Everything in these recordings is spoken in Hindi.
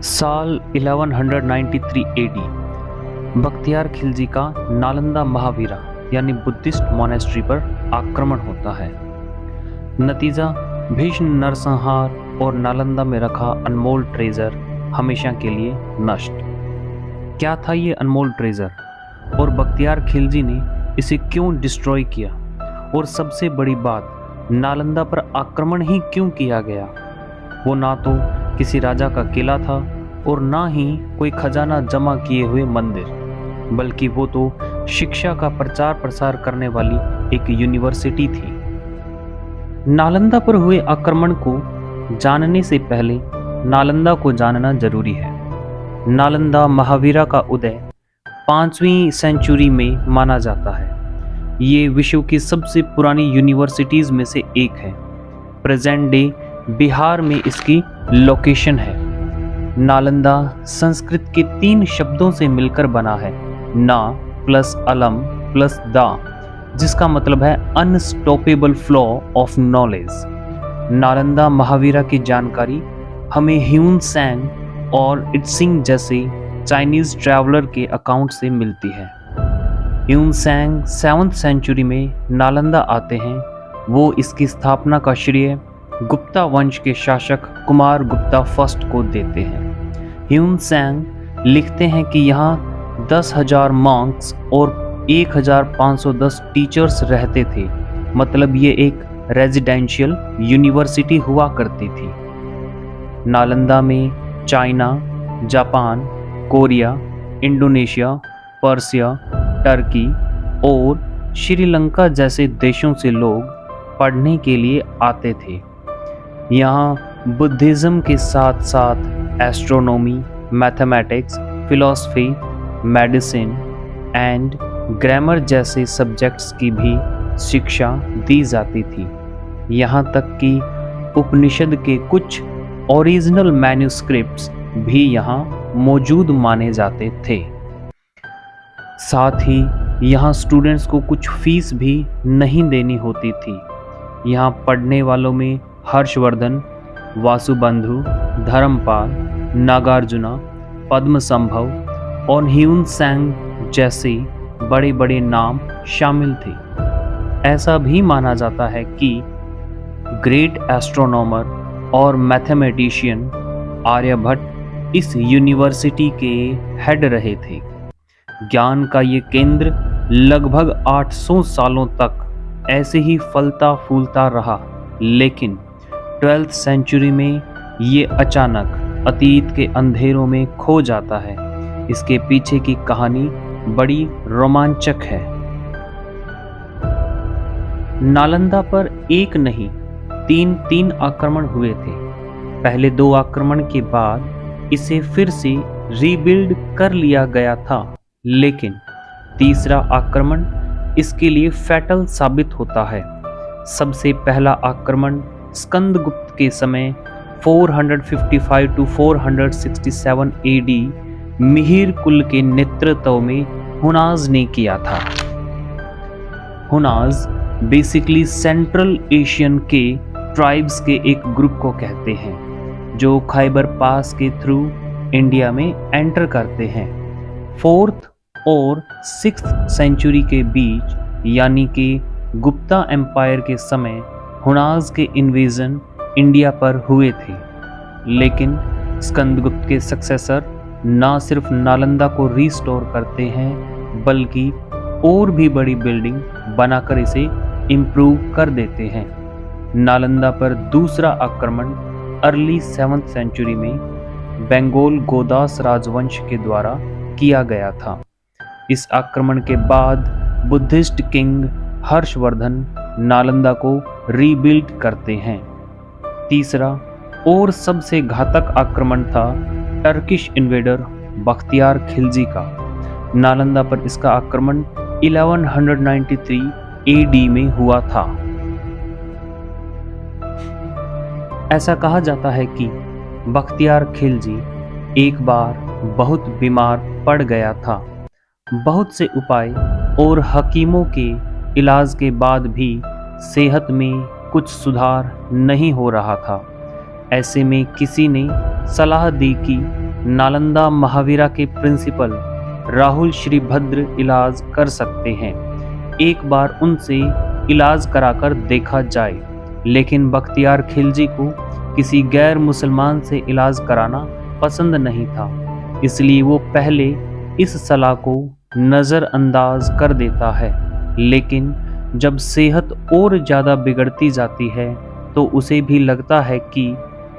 साल 1193 एडी बख्तियार खिलजी का नालंदा महावीरा यानी बुद्धिस्ट मॉनेस्ट्री पर आक्रमण होता है। नतीजा भीषण नरसंहार और नालंदा में रखा अनमोल ट्रेजर हमेशा के लिए नष्ट। क्या था ये अनमोल ट्रेजर और बख्तियार खिलजी ने इसे क्यों डिस्ट्रॉय किया, और सबसे बड़ी बात नालंदा पर आक्रमण ही क्यों किया गया। वो ना तो किसी राजा का किला था और ना ही कोई खजाना जमा किए हुए मंदिर, बल्कि वो तो शिक्षा का प्रचार प्रसार करने वाली एक यूनिवर्सिटी थी। नालंदा पर हुए आक्रमण को जानने से पहले नालंदा को जानना जरूरी है। नालंदा महावीरा का उदय 5वीं सेंचुरी में माना जाता है। ये विश्व की सबसे पुरानी यूनिवर्सिटीज में से एक है। प्रेजेंट डे बिहार में इसकी लोकेशन है। नालंदा संस्कृत के 3 शब्दों से मिलकर बना है, ना प्लस अलम प्लस दा, जिसका मतलब है unstoppable flow of knowledge. Nalanda Mahavira की जानकारी हमें ह्यून सैंग और इट्सिंग जैसे चाइनीज ट्रैवलर के अकाउंट से मिलती है। ह्यून सैंग 7th सेंचुरी में नालंदा आते हैं। वो इसकी स्थापना का श्रेय गुप्ता वंश के शासक कुमार गुप्ता फर्स्ट को देते हैं। ह्यून सैंग लिखते हैं कि यहाँ 10,000 मॉन्क्स और 1,510 टीचर्स रहते थे, मतलब ये एक रेजिडेंशियल यूनिवर्सिटी हुआ करती थी। नालंदा में China, Japan, Korea, Indonesia, Persia, Turkey और श्रीलंका जैसे देशों से लोग पढ़ने के लिए आते थे। यहाँ बुद्धिज़्म के साथ साथ astronomy, mathematics, philosophy, medicine and grammar जैसे सब्जेक्ट्स की भी शिक्षा दी जाती थी। यहाँ तक कि उपनिषद के कुछ ओरिजिनल मैन्युस्क्रिप्ट्स भी यहाँ मौजूद माने जाते थे। साथ ही यहाँ स्टूडेंट्स को कुछ फीस भी नहीं देनी होती थी। यहाँ पढ़ने वालों में हर्षवर्धन, वासुबंधु, धर्मपाल, नागार्जुना, पद्मसंभव और ह्यून सैंग जैसे बड़े बड़े नाम शामिल थे। ऐसा भी माना जाता है कि ग्रेट एस्ट्रोनॉमर और मैथमेटिशियन आर्यभट्ट इस यूनिवर्सिटी के हेड रहे थे। ज्ञान का ये केंद्र लगभग 800 सालों तक ऐसे ही फलता फूलता रहा, लेकिन 12th सेंचुरी में ये अचानक अतीत के अंधेरों में खो जाता है। इसके पीछे की कहानी बड़ी रोमांचक है। नालंदा पर एक नहीं 3 आक्रमण हुए थे। पहले 2 आक्रमण के बाद इसे फिर से रीबिल्ड कर लिया गया था, लेकिन तीसरा आक्रमण इसके लिए फैटल साबित होता है। सबसे पहला आक्रमण स्कंदगुप्त के समय 455 to 467 एडी मिहिर कुल के नेतृत्व में हुनाज ने किया था। हुनाज बेसिकली सेंट्रल एशियन के ट्राइब्स के एक ग्रुप को कहते हैं, जो खैबर पास के थ्रू इंडिया में एंटर करते हैं। 4th और 6th सेंचुरी के बीच, यानी कि गुप्ता एम्पायर के समय, हुनाज के इन्वेजन इंडिया पर हुए थे। लेकिन स्कंदगुप्त के सक्सेसर ना सिर्फ नालंदा को रिस्टोर करते हैं, बल्कि और भी बड़ी बिल्डिंग बनाकर इसे इम्प्रूव कर देते हैं। नालंदा पर दूसरा आक्रमण अर्ली 7th सेंचुरी में बंगाल गोदास राजवंश के द्वारा किया गया था। इस आक्रमण के बाद बुद्धिस्ट किंग हर्षवर्धन नालंदा को रीबिल्ड करते हैं। तीसरा और सबसे घातक आक्रमण था टर्किश इन्वेडर बख्तियार खिलजी का। नालंदा पर इसका आक्रमण 1193 एडी में हुआ था। ऐसा कहा जाता है कि बख्तियार खिलजी एक बार बहुत बीमार पड़ गया था। बहुत से उपाय और हकीमों के इलाज के बाद भी सेहत में कुछ सुधार नहीं हो रहा था। ऐसे में किसी ने सलाह दी कि नालंदा महावीरा के प्रिंसिपल राहुल श्रीभद्र इलाज कर सकते हैं। एक बार उनसे इलाज कराकर देखा जाए। लेकिन बख्तियार खिलजी को किसी गैर मुसलमान से इलाज कराना पसंद नहीं था, इसलिए वो पहले इस सलाह को नज़रअंदाज कर देता है। लेकिन जब सेहत और ज़्यादा बिगड़ती जाती है तो उसे भी लगता है कि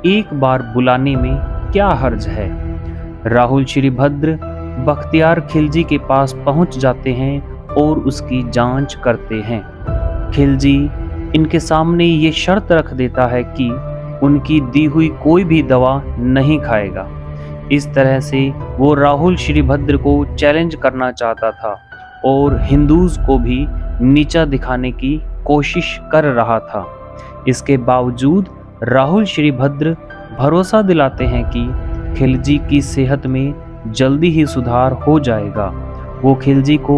एक बार बुलाने में क्या हर्ज है। राहुल श्रीभद्र बख्तियार खिलजी के पास पहुंच जाते हैं और उसकी जांच करते हैं। खिलजी इनके सामने ये शर्त रख देता है कि उनकी दी हुई कोई भी दवा नहीं खाएगा। इस तरह से वो राहुल श्रीभद्र को चैलेंज करना चाहता था और हिंदूज को भी नीचा दिखाने की कोशिश कर रहा था। इसके बावजूद राहुल श्रीभद्र भरोसा दिलाते हैं कि खिलजी की सेहत में जल्दी ही सुधार हो जाएगा। वो खिलजी को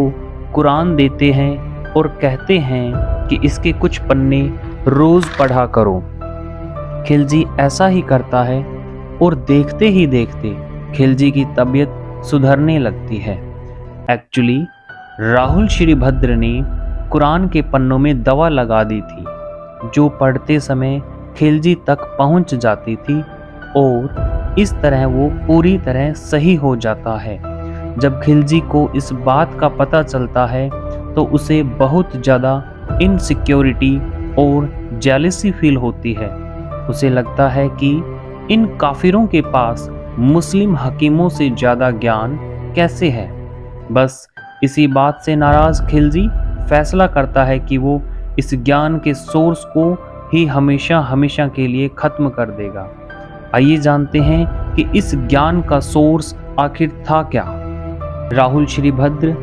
कुरान देते हैं और कहते हैं कि इसके कुछ पन्ने रोज पढ़ा करो। खिलजी ऐसा ही करता है और देखते ही देखते खिलजी की तबीयत सुधरने लगती है। एक्चुअली राहुल श्रीभद्र ने कुरान के पन्नों में दवा लगा दी थी, जो पढ़ते समय खिलजी तक पहुंच जाती थी और इस तरह वो पूरी तरह सही हो जाता है। जब खिलजी को इस बात का पता चलता है तो उसे बहुत ज़्यादा इनसिक्योरिटी और जेलसी फील होती है। उसे लगता है कि इन काफिरों के पास मुस्लिम हकीमों से ज़्यादा ज्ञान कैसे है। बस इसी बात से नाराज़ खिलजी फैसला करता है कि वो इस ज्ञान के सोर्स को ही हमेशा हमेशा के लिए ख़त्म कर देगा। आइए जानते हैं कि इस ज्ञान का सोर्स आखिर था क्या। राहुल श्रीभद्र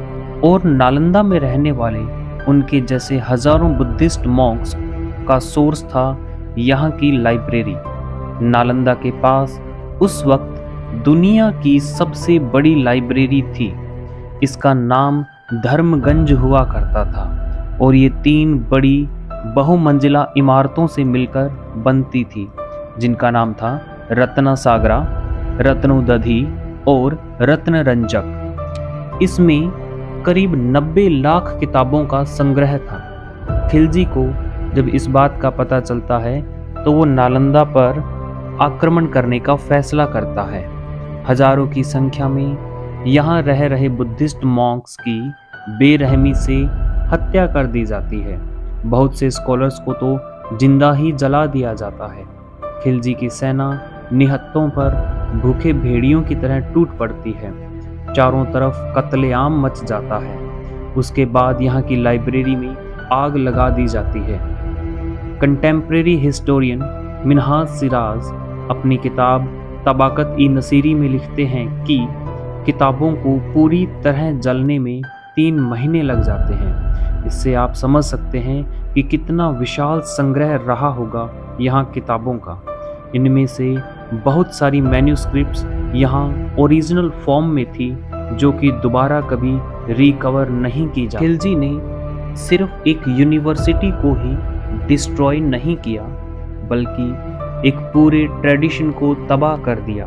और नालंदा में रहने वाले उनके जैसे हजारों बुद्धिस्ट मॉन्क्स का सोर्स था यहाँ की लाइब्रेरी। नालंदा के पास उस वक्त दुनिया की सबसे बड़ी लाइब्रेरी थी। इसका नाम धर्मगंज हुआ करता था और ये 3 बड़ी बहुमंजिला इमारतों से मिलकर बनती थी, जिनका नाम था रत्नासागरा, रत्नोदधि और रत्नरंजक। इसमें करीब 90 लाख किताबों का संग्रह था। खिलजी को जब इस बात का पता चलता है तो वो नालंदा पर आक्रमण करने का फैसला करता है। हजारों की संख्या में यहाँ रह रहे बुद्धिस्ट मॉन्क्स की बेरहमी से हत्या कर दी जाती है। बहुत से स्कॉलर्स को तो जिंदा ही जला दिया जाता है। खिलजी की सेना निहत्तों पर भूखे भेड़ियों की तरह टूट पड़ती है। चारों तरफ कत्लेआम मच जाता है। उसके बाद यहाँ की लाइब्रेरी में आग लगा दी जाती है। कंटेम्प्रेरी हिस्टोरियन मिन्हाज सिराज अपनी किताब तबाकत-ई नसीरी में लिखते हैं कि किताबों को पूरी तरह जलने में 3 महीने लग जाते हैं। इससे आप समझ सकते हैं कि कितना विशाल संग्रह रहा होगा यहाँ किताबों का। इनमें से बहुत सारी मैन्यूस्क्रिप्ट्स यहाँ ओरिजिनल फॉर्म में थी, जो कि दोबारा कभी रिकवर नहीं की जा। खिलजी ने सिर्फ एक यूनिवर्सिटी को ही डिस्ट्रॉय नहीं किया, बल्कि एक पूरे ट्रेडिशन को तबाह कर दिया।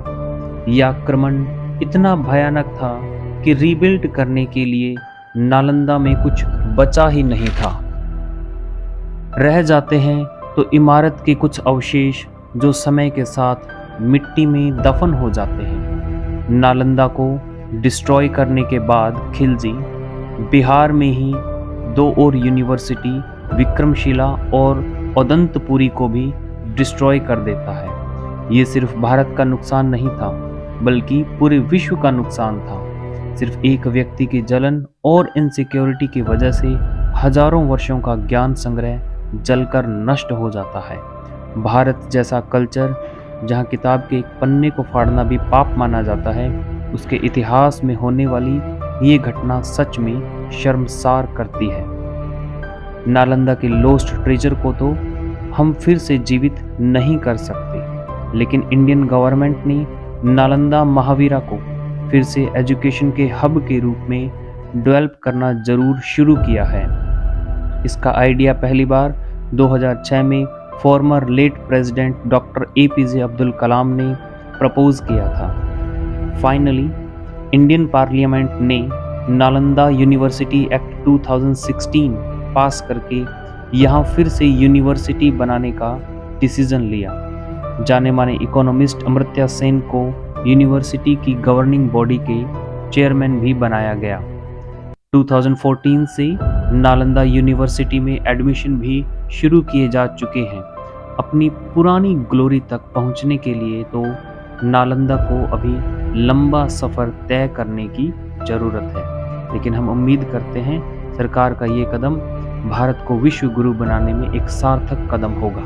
यह आक्रमण इतना भयानक था कि रीबिल्ड करने के लिए नालंदा में कुछ बचा ही नहीं था। रह जाते हैं तो इमारत के कुछ अवशेष, जो समय के साथ मिट्टी में दफन हो जाते हैं। नालंदा को डिस्ट्रॉय करने के बाद खिलजी बिहार में ही 2 और यूनिवर्सिटी, विक्रमशिला और उदंतपुरी को भी डिस्ट्रॉय कर देता है। ये सिर्फ भारत का नुकसान नहीं था, बल्कि पूरे विश्व का नुकसान था। सिर्फ एक व्यक्ति की जलन और इनसिक्योरिटी की वजह से हजारों वर्षों का ज्ञान संग्रह जलकर नष्ट हो जाता है। भारत जैसा कल्चर, जहाँ किताब के एक पन्ने को फाड़ना भी पाप माना जाता है, उसके इतिहास में होने वाली ये घटना सच में शर्मसार करती है। नालंदा के लॉस्ट ट्रेजर को तो हम फिर से जीवित नहीं कर सकते, लेकिन इंडियन गवर्नमेंट ने नालंदा महावीरा को फिर से एजुकेशन के हब के रूप में डेवलप करना जरूर शुरू किया है। इसका आइडिया पहली बार 2006 में former late president doctor APJ Abdul Kalam ने प्रपोज किया था। फाइनली इंडियन पार्लियामेंट ने नालंदा यूनिवर्सिटी एक्ट 2016 पास करके यहाँ फिर से यूनिवर्सिटी बनाने का डिसीजन लिया। जाने माने इकोनॉमिस्ट अमर्त्य सेन को यूनिवर्सिटी की गवर्निंग बॉडी के चेयरमैन भी बनाया गया। 2014 से नालंदा यूनिवर्सिटी में एडमिशन भी शुरू किए जा चुके हैं। अपनी पुरानी ग्लोरी तक पहुंचने के लिए तो नालंदा को अभी लंबा सफ़र तय करने की ज़रूरत है, लेकिन हम उम्मीद करते हैं सरकार का ये कदम भारत को विश्व गुरु बनाने में एक सार्थक कदम होगा।